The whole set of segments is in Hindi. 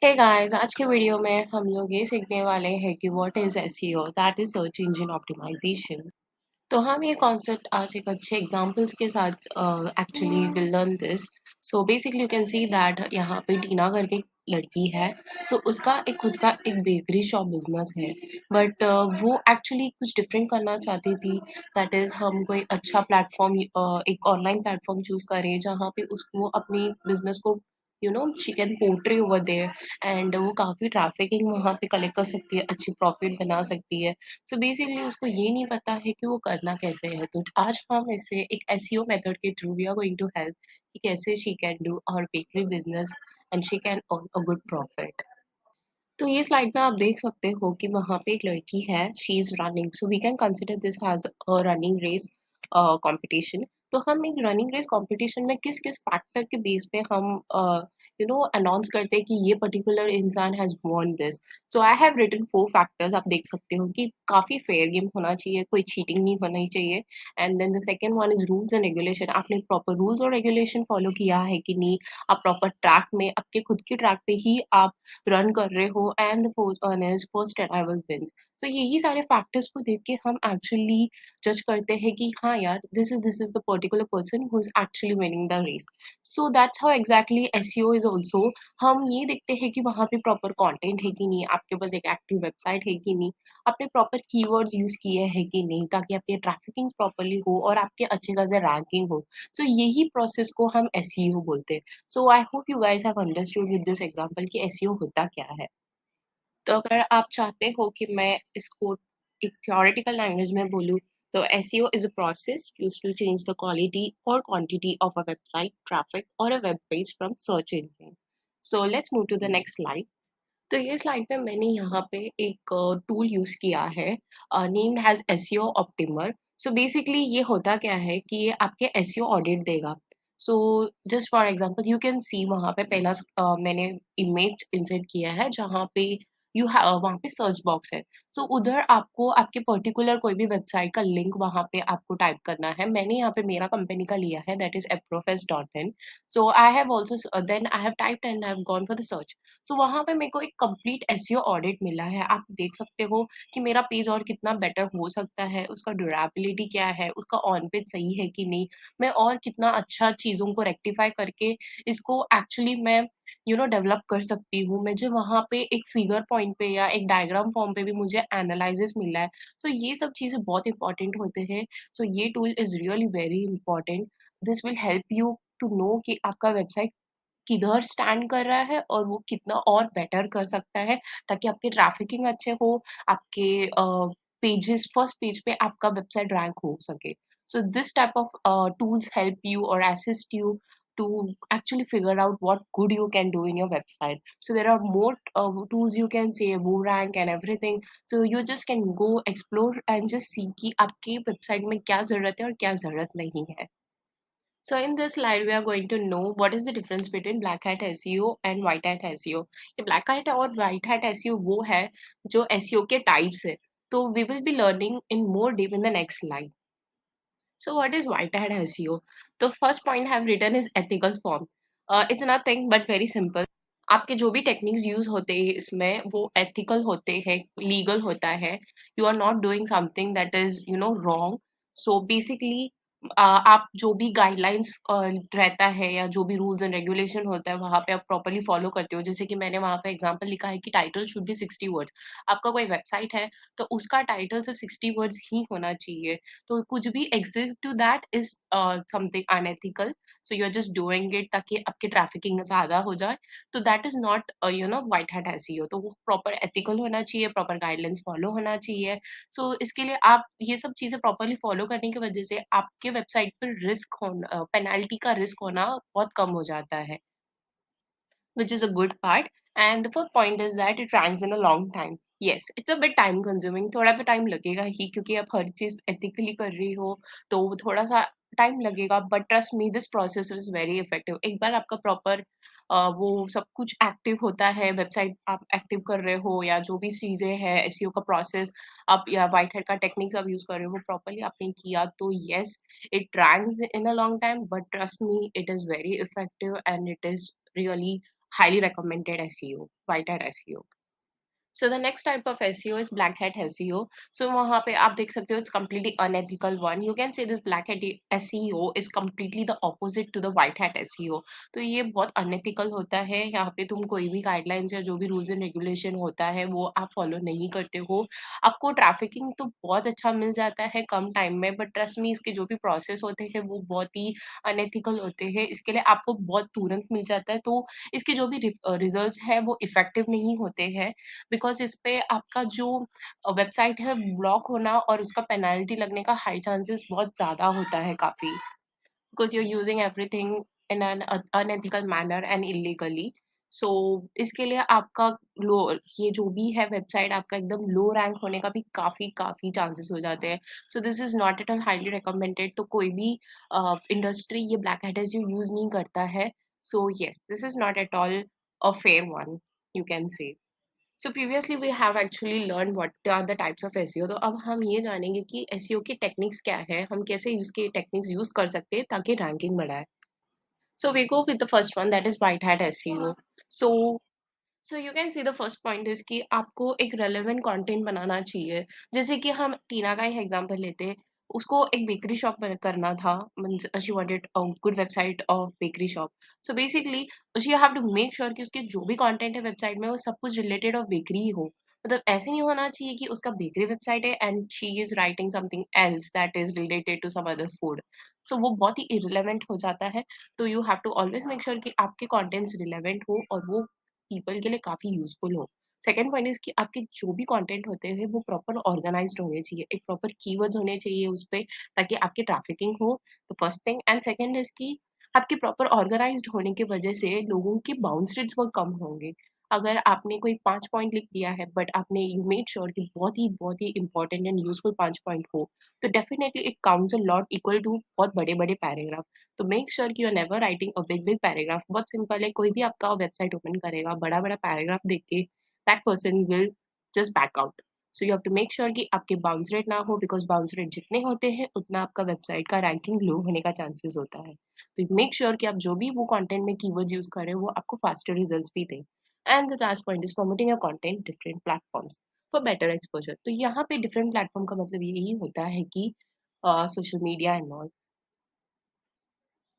हे गाइस, आज के वीडियो में हम लोग ये सीखने वाले हैं कि what is SEO, that is search engine optimisation. तो हम ये कॉन्सेप्ट आज एक अच्छे एग्जांपल्स के साथ actually will learn this. So basically you can see that यहाँ पे टीना करके एक लड़की है। सो उसका एक खुद का एक बेकरी शॉप बिजनेस है, बट वो एक्चुअली कुछ डिफरेंट करना चाहती थी। दैट इज हम कोई अच्छा प्लेटफॉर्म, एक ऑनलाइन प्लेटफॉर्म चूज करें जहाँ पे उसको अपनी बिजनेस को she can portray over there, and वो काफ़ी ट्रैफिकिंग वहाँ पे कलेक्ट कर सकती है, अच्छी प्रॉफिट बना सकती है। सो बेसिकली उसको ये नहीं पता है कि वो करना कैसे है। तो आज हम इसे एक एसईओ मेथड के through we are going to help कि कैसे शी कैन डू और bakery business and she can earn a good profit. तो ये स्लाइड में आप देख सकते हो कि वहाँ पे एक लड़की है, she is running, so we can consider this as a running race competition. तो हम एक रनिंग रेस कंपटीशन में किस किस फैक्टर के बेस पे हम अनाउंस करते हैं कि ये पर्टिकुलर इंसान has won this. So I have written 4 factors. आप देख सकते हो कि काफी फेयर गेम होना चाहिए, कोई चीटिंग नहीं होनी चाहिए। And then the second one is rules and regulation, आपने प्रॉपर रूल्स और रेगुलेशन फॉलो किया है कि नहीं, आप प्रॉपर ट्रैक में, आपके खुद के ट्रैक पे ही आप रन कर रहे हो, and the fourth one is first arrival wins. तो यही सारे फैक्टर्स को देख के हम एक्चुअली जज करते हैं कि हाँ यार, this is the particular person who is actually winning the race. So that's how exactly SEO is also. हम ये देखते हैं कि वहाँ पे प्रॉपर कंटेंट है कि नहीं, आपके पास एक एक्टिव वेबसाइट है कि नहीं, आपने प्रॉपर कीवर्ड्स यूज किए हैं कि नहीं, ताकि आपकी ट्रैफिकिंग प्रॉपर्ली हो और आपके अच्छे खासे रैंकिंग हो। सो यही प्रोसेस को हम एसईओ बोलते हैं। So I hope you guys have understood with this example कि एसईओ होता क्या है। तो अगर आप चाहते हो कि मैं इसको एक थ्योरेटिकल लैंग्वेज में बोलूँ, तो SEO is a process used to change the quality और quantity of a website traffic और a web page from search engine. So let's move to the next slide. तो ये स्लाइड में मैंने यहाँ पे एक टूल यूज किया है, named has SEO Optimer. So basically ये होता क्या है कि ये आपके एसईओ ऑडिट देगा। So just for example you can see वहाँ पे पहला मैंने इमेज इंसर्ट किया है जहाँ पे वहाँ पे सर्च बॉक्स है। सो उधर आपको आपके पर्टिकुलर कोई भी वेबसाइट का लिंक वहाँ पे आपको टाइप करना है। मैंने यहाँ पे मेरा कंपनी का लिया है, दैट इज एप्रोफेस.इन। So I have also then I have typed and I have gone for the search. सो वहाँ पे मेरे को एक कंप्लीट एसईओ ऑडिट मिला है। आप देख सकते हो कि मेरा पेज और कितना बेटर हो सकता है, उसका ड्यूरेबिलिटी क्या है, उसका ऑन पेज सही है कि नहीं, मैं और कितना अच्छा चीज़ों को रेक्टिफाई करके इसको एक्चुअली मैं डेवलप कर सकती हूँ। मुझे वहाँ पे एक फिगर पॉइंट पे या एक डायग्राम फॉर्म पे भी मुझे एनालिसिस मिला है। सो ये सब चीज़ें बहुत इंपॉर्टेंट होते हैं। सो ये tool is really very important. This will help you to know कि आपका वेबसाइट किधर स्टैंड कर रहा है और वो कितना और बेटर कर सकता है, ताकि आपके ट्रैफिकिंग अच्छे हो, आपके पेजेस फर्स्ट पेज पे आपका वेबसाइट रैंक हो सके। So this type of tools help you और assist you to actually figure out what good you can do in your website. So there are more tools you can say, rank and everything. So you just can go explore and just see कि आपकी website में क्या ज़रूरत है और क्या ज़रूरत नहीं है। So in this slide, we are going to know what is the difference between black hat SEO and white hat SEO. ये black hat और white hat SEO वो है जो SEO के types है. तो we will be learning in more deep in the next slide. So what is white hat SEO? The first point I have written is ethical form. It's nothing but very simple. आपके जो भी टेक्निक्स यूज होते हैं इसमें वो एथिकल होते हैं, लीगल होता है। You are not doing something that is wrong. So basically आप जो भी गाइडलाइंस रहता है या जो भी रूल्स एंड रेगुलेशन होता है वहाँ पे आप प्रॉपरली फॉलो करते हो। जैसे कि मैंने वहाँ पे एग्जांपल लिखा है कि टाइटल शुड बी 60 वर्ड्स। आपका कोई वेबसाइट है तो उसका टाइटल सिर्फ 60 वर्ड्स ही होना चाहिए। तो कुछ भी exist to that is something unethical. So you are just doing it ताकि आपकी ट्रैफिकिंग ज्यादा हो जाए। तो that is not white hat SEO. तो वो प्रॉपर एथिकल होना चाहिए, प्रॉपर गाइडलाइंस फॉलो होना चाहिए। सो इसके लिए आप ये सब चीजें प्रॉपरली फॉलो करने की वजह से आपके वेबसाइट पर रिस्क होना, पेनाल्टी का रिस्क होना बहुत कम हो जाता है, which is a good part. And the fourth point is that it ranks in a long time. Yes, it's a bit time consuming. थोड़ा तो टाइम लगेगा ही क्योंकि आप हर चीज एथिकली कर रही हो, तो वो थोड़ा सा टाइम लगेगा। But trust me, this process is very effective. एक बार आपका प्रॉपर वो सब कुछ एक्टिव होता है, वेबसाइट आप एक्टिव कर रहे हो या जो भी चीजें हैं एसईओ का प्रोसेस आप या व्हाइट हेड का टेक्निक्स आप यूज कर रहे हो वो प्रॉपरली आपने किया, तो yes, it ranks in a long time. But trust me, it is very effective and it is really highly recommended SEO, white hat SEO. So the next type of SEO is black hat SEO. So वहाँ पे आप देख सकते हो it's completely unethical one. You can say this black hat SEO is completely the opposite to the white hat SEO. तो ये बहुत unethical होता है. यहाँ पे तुम कोई भी guidelines या जो भी rules and regulation होता है वो आप follow नहीं करते हो. आपको trafficking तो बहुत अच्छा मिल जाता है कम time में, but trust me इसके जो भी process होते हैं वो बहुत ही unethical होते हैं. इसके लिए आपको बहुत तुरंत मिल जाता है, तो इसके जो भी results है वो effective नहीं होते हैं. बिकॉज़ इस पे आपका जो वेबसाइट है ब्लॉक होना और उसका पेनल्टी लगने का हाई चांसेस बहुत ज़्यादा होता है काफ़ी। Because you are using everything in an unethical manner and illegally. सो इसके लिए आपका लो ये जो भी है वेबसाइट आपका एकदम लो रैंक होने का भी काफ़ी चांसेस हो जाते हैं। So this is not at all highly recommended. तो कोई भी इंडस्ट्री ये ब्लैक हैट एसईओ यूज़ नहीं करता है। So yes, this is not at all a fair one, you can say. So previously we have actually learned what are the types of SEO. तो अब हम ये जानेंगे कि SEO की टेक्निक्स क्या है, हम कैसे इसके टेक्निक्स यूज कर सकते हैं ताकि रैंकिंग बढ़ाए. So we go with the first one, that is white hat SEO. So so you can see the first point is कि आपको एक रेलेवेंट कंटेंट बनाना चाहिए. जैसे कि हम टीना का ही एग्जांपल लेते हैं. उसको एक बेकरी शॉप करना था. Means she wanted a good website of bakery shop. So basically she have to make sure कि उसके जो भी कंटेंट है वेबसाइट में वो सब कुछ रिलेटेड ऑफ बेकरी ही हो. मतलब ऐसे नहीं होना चाहिए कि उसका बेकरी वेबसाइट है and she is writing something else that is related to some other food. So वो बहुत ही इररिलेवेंट हो जाता है. तो you have to always make sure कि आपके कंटेंट्स रिलेवेंट हो और वो पीपल के लिए काफ़ी यूज़फुल हो. सेकंड पॉइंट इज़ कि आपके जो भी कंटेंट होते हैं वो प्रॉपर ऑर्गनाइज़्ड होने चाहिए. एक प्रॉपर कीवर्ड्स होने चाहिए उस पे ताकि आपकी ट्रैफिकिंग हो, तो first thing. And second is कि आपके प्रॉपर ऑर्गनाइज़्ड होने की वजह से लोगों के बाउंस रेट्स बहुत कम होंगे. अगर आपने कोई 5 पॉइंट लिख दिया है बट आपने यू मेड श्योर कि बहुत ही इम्पोर्टेंट एंड यूज़फुल 5 पॉइंट हो, तो definitely it counts a lot equal to बहुत बड़े-बड़े पैराग्राफ. तो मेक श्योर कि you are never writing a big paragraph. बहुत सिंपल है, कोई भी आपका वेबसाइट ओपन करेगा बड़ा-बड़ा पैराग्राफ देख के that person will just back out. So you have to make sure कि आपके बाउंस रेट ना हो, बिकॉज़ बाउंस रेट जितने होते हैं उतना आपका वेबसाइट का रैंकिंग लो होने का चांसेस होता है. तो मेक श्योर कि आप जो भी वो कंटेंट में कीवर्ड्स यूज़ कर रहे हो वो आपको फास्टर रिजल्ट्स भी दें. And the last point is promoting your content different platforms for better exposure. तो यहाँ पे डिफरेंट प्लेटफॉर्म का मतलब यही होता है कि सोशल मीडिया एंड ऑल.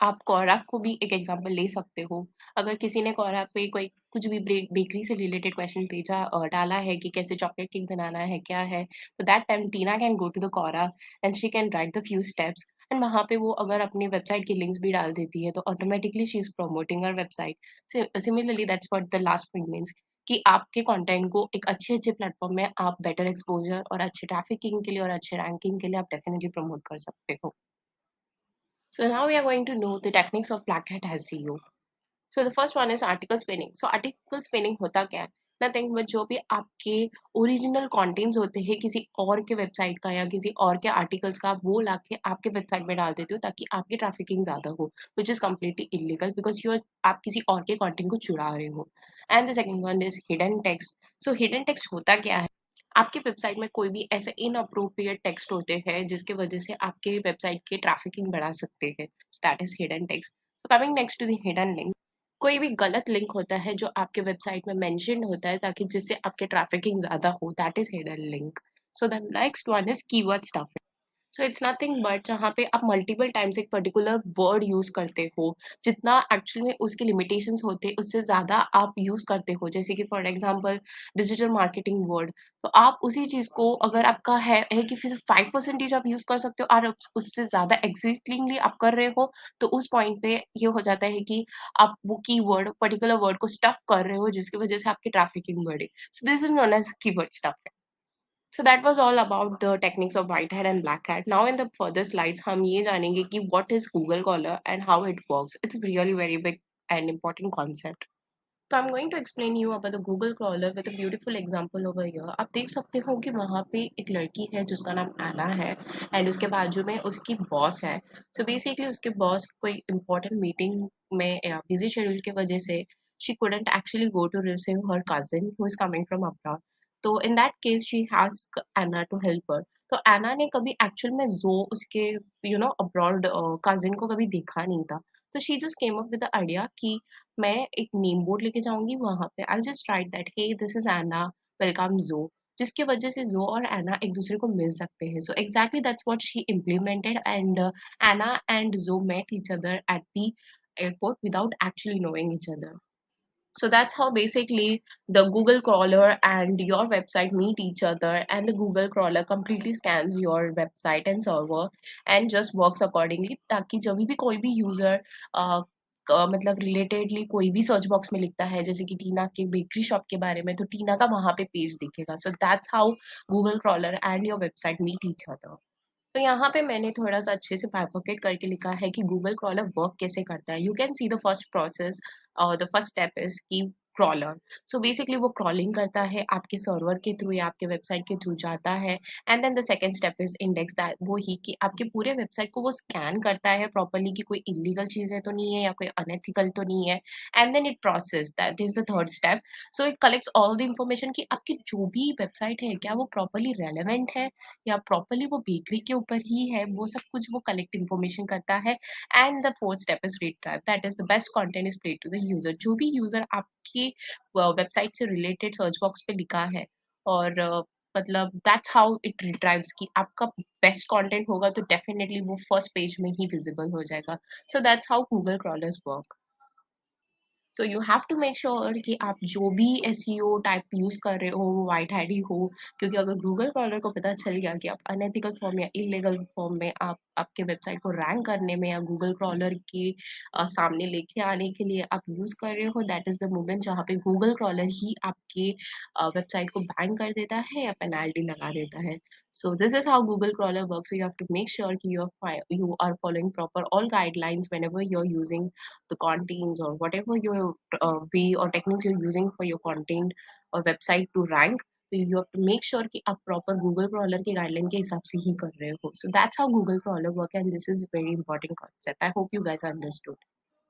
आप क्वोरा को भी एक एग्जांपल ले सकते हो. अगर किसी ने क्वोरा पे कोई कुछ भी बेकरी से रिलेटेड क्वेश्चन भेजा डाला है कि कैसे चॉकलेट केक बनाना है, क्या है, तो that time Tina can go to the Quora and she can write the few steps. And वहाँ पे वो अगर अपनी वेबसाइट के लिंक्स भी डाल देती है तो automatically she is promoting her website. Similarly that's what the last point means कि आपके कंटेंट को एक अच्छे प्लेटफॉर्म में आप बेटर एक्सपोजर और अच्छे ट्रैफिकिंग के लिए और अच्छे रैंकिंग के लिए आप डेफिनेटली प्रमोट कर सकते हो. So now we are going to know the techniques of black hat SEO. So the first one is article spinning. So article spinning होता क्या है? Nothing but जो भी आपके ओरिजिनल कंटेंट्स होते हैं किसी और के वेबसाइट का या किसी और के आर्टिकल्स का, आप वो लाके आपके वेबसाइट में डाल देते हो ताकि आपकी ट्रैफिकिंग ज़्यादा हो, which is completely illegal because आप किसी और के कंटेंट को चुरा रहे हो. And the second one is hidden text. So hidden text होता क्या है? आपकी वेबसाइट में कोई भी ऐसे इनअप्रोप्रिएट टेक्स्ट होते हैं जिसकी वजह से आपके वेबसाइट की ट्रैफिकिंग बढ़ा सकते हैं. That is hidden text. Coming next to the hidden link. कोई भी गलत लिंक होता है जो आपके वेबसाइट में मेंशन होता है ताकि जिससे आपके ट्रैफिकिंग ज्यादा हो, that is hidden link. So the next one is keyword stuffing. So it's nothing but जहाँ पे आप मल्टीपल टाइम्स एक पर्टिकुलर वर्ड यूज करते हो, जितना एक्चुअल में उसके लिमिटेशंस होते हैं उससे ज्यादा आप यूज करते हो. जैसे कि for example digital marketing word, तो आप उसी चीज को अगर आपका है कि फिर 5% आप यूज कर सकते हो और उससे ज्यादा एग्जिस्टिंगली आप कर रहे हो, तो उस पॉइंट पे ये हो जाता है कि आप वो की वर्ड पर्टिकुलर वर्ड को स्टफ कर रहे हो जिसकी वजह से आपकी ट्रैफिकिंग बढ़े. So this is known as keyword stuff. So that was all about the techniques of white hat and black hat. Now in the further slides हम ये जानेंगे कि what is Google Collar and how it works. It's really very big and important concept. So I'm going to explain you about the Google Crawler with a beautiful example over here. आप देख सकते हो कि वहाँ पे एक लड़की है जिसका नाम एना है एंड उसके बाजू में उसकी बॉस है. सो बेसिकली उसके बॉस कोई important मीटिंग में बिजी शेड्यूल की वजह से she couldn't actually go to receive her cousin who is coming from abroad. तो in that case she asked Anna to help her. तो एना ने कभी एक्चुअल में जो उसके अब्रॉड कजिन को कभी देखा नहीं था. तो she just came up with the idea कि मैं एक नेम बोर्ड लेके जाऊँगी वहाँ पे I just write that hey this is Anna welcome ज़ो, जिसकी वजह से ज़ो और एना एक दूसरे को मिल सकते हैं। So exactly that's what she implemented and Anna and Zoe met each other at the airport without actually knowing each other. So that's how basically the Google crawler and your website meet each other, and the Google crawler completely scans your website and server and just works accordingly ताकि जब भी कोई भी यूजर मतलब रिलेटेडली कोई भी सर्च बॉक्स में लिखता है जैसे कि टीना के बेकरी शॉप के बारे में तो टीना का वहां पे पेज दिखेगा. So that's how Google crawler and your website meet each other. तो यहाँ पे मैंने थोड़ा-सा अच्छे से बाइफरकेट करके लिखा है कि गूगल क्रॉलर वर्क कैसे करता है. You can see the first process और द फर्स्ट स्टेप इज़ कि क्रॉलर. सो बेसिकली वो क्रॉलिंग करता है आपके सर्वर के थ्रू या आपके वेबसाइट के थ्रू जाता है. And then the second step is index that वो ही कि आपके पूरे वेबसाइट को वो स्कैन करता है प्रॉपर्ली कि कोई इल्लीगल चीज़ें तो नहीं है या कोई अनएथिकल तो नहीं है. And then it process that is the third step. So it collects all the information कि आपकी जो भी वेबसाइट है क्या वो प्रॉपर्ली रेलेवेंट है या प्रॉपर्ली वो बेकरी के ऊपर ही है, वो सब कुछ वो कलेक्ट इन्फॉर्मेशन करता है. And the fourth step is retrieve that is the best content is played to the user. जो भी यूजर आपकी वेबसाइट से रिलेटेड सर्च बॉक्स पे लिखा है और मतलब दैट्स हाउ इट रिट्राइव्स कि आपका बेस्ट कंटेंट होगा तो डेफिनेटली वो फर्स्ट पेज में ही विजिबल हो जाएगा. So that's how Google crawlers work. So you have to make sure कि आप जो भी एसईओ टाइप यूज़ कर रहे हो वो वाइट हैट ही हो, क्योंकि अगर गूगल क्रॉलर को पता चल गया कि आप अनएथिकल फॉर्म या इल्लीगल फॉर्म में आप आपके वेबसाइट को रैंक करने में या गूगल क्रॉलर के सामने लेके आने के लिए आप यूज़ कर रहे हो, दैट इज़ द मोमेंट जहाँ पे गूगल क्रॉलर ही आपके वेबसाइट को बैन कर देता है या पेनल्टी लगा देता है. So this is how Google crawler works. So you have to make sure कि you are following proper all guidelines whenever you're using the contents or whatever your way or techniques you're using for your content or website to rank. So you have to make sure कि आप proper Google crawler के guideline के हिसाब से ही कर रहे हो. So that's how Google crawler work and this is very important concept. I hope you guys understood.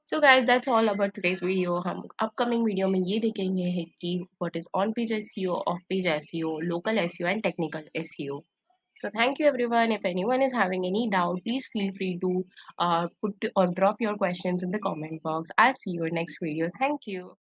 So guys, that's all about today's video. हम upcoming video में ये देखेंगे है कि what is on page SEO, off page SEO, local SEO and technical SEO. So thank you everyone. If anyone is having any doubt, please feel free to put or drop your questions in the comment box. I'll see you in next video. Thank you.